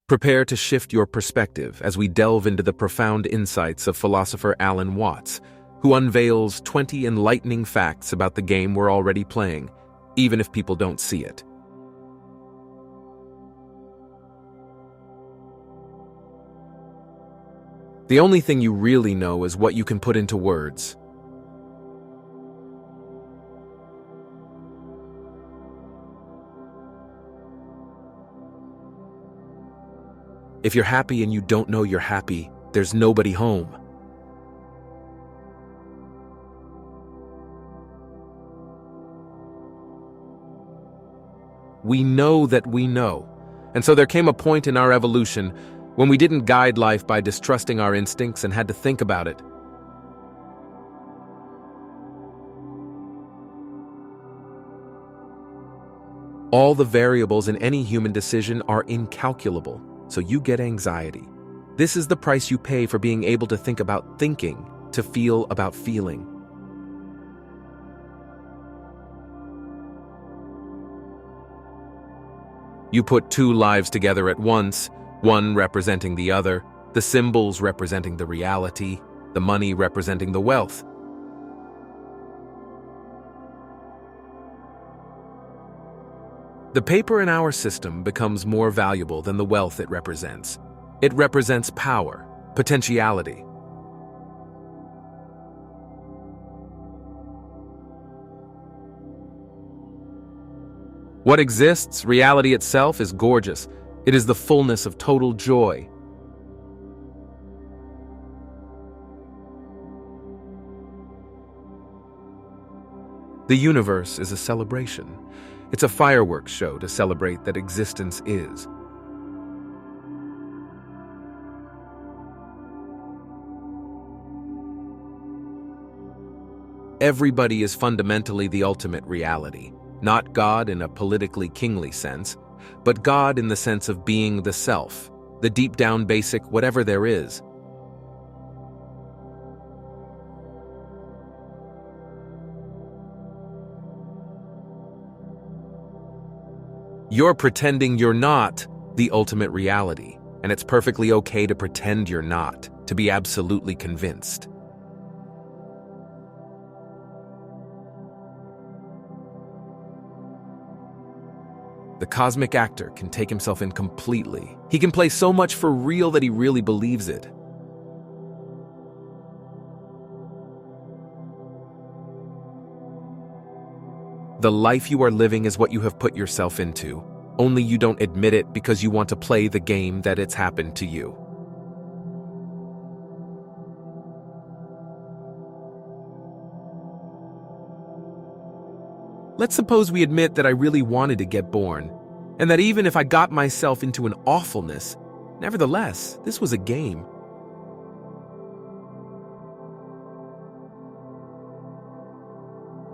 Prepare to shift your perspective as we delve into the profound insights of philosopher Alan Watts, who unveils 20 enlightening facts about the game we're already playing, even if people don't see it. The only thing you really know is what you can put into words. If you're happy and you don't know you're happy, there's nobody home. We know that we know, and so there came a point in our evolution when we didn't guide life by distrusting our instincts and had to think about it. All the variables in any human decision are incalculable, so you get anxiety. This is the price you pay for being able to think about thinking, to feel about feeling. You put two lives together at once, one representing the other, the symbols representing the reality, the money representing the wealth. The paper in our system becomes more valuable than the wealth it represents. It represents power, potentiality. What exists, reality itself, is gorgeous. It is the fullness of total joy. The universe is a celebration. It's a fireworks show to celebrate that existence is. Everybody is fundamentally the ultimate reality, not God in a politically kingly sense, but God in the sense of being the self, the deep-down basic whatever there is. You're pretending you're not the ultimate reality, and it's perfectly okay to pretend you're not, to be absolutely convinced. The cosmic actor can take himself in completely. He can play so much for real that he really believes it. The life you are living is what you have put yourself into, only you don't admit it because you want to play the game that it's happened to you. Let's suppose we admit that I really wanted to get born, and that even if I got myself into an awfulness, nevertheless, this was a game.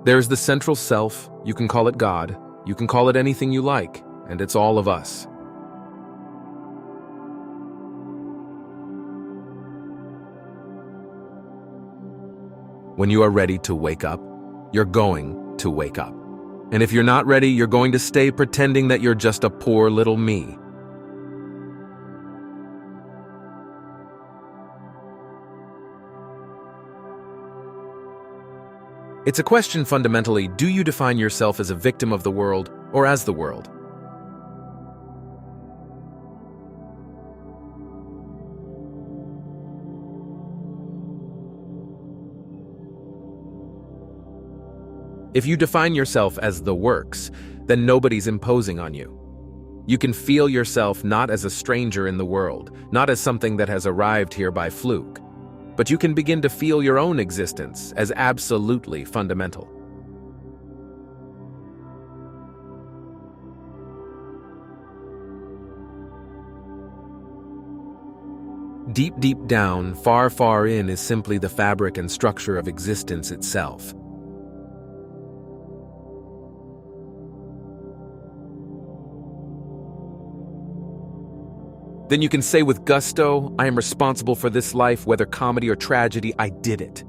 There's the central self, you can call it God, you can call it anything you like, and it's all of us. When you are ready to wake up, you're going to wake up. And if you're not ready, you're going to stay pretending that you're just a poor little me. It's a question fundamentally, do you define yourself as a victim of the world or as the world? If you define yourself as the works, then nobody's imposing on you. You can feel yourself not as a stranger in the world, not as something that has arrived here by fluke, but you can begin to feel your own existence as absolutely fundamental. Deep, deep down, far, far in is simply the fabric and structure of existence itself. Then you can say with gusto, I am responsible for this life, whether comedy or tragedy, I did it.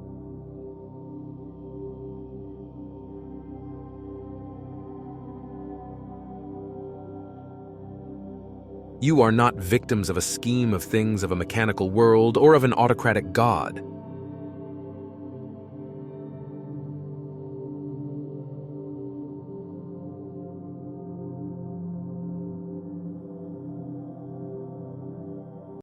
You are not victims of a scheme of things of a mechanical world or of an autocratic God.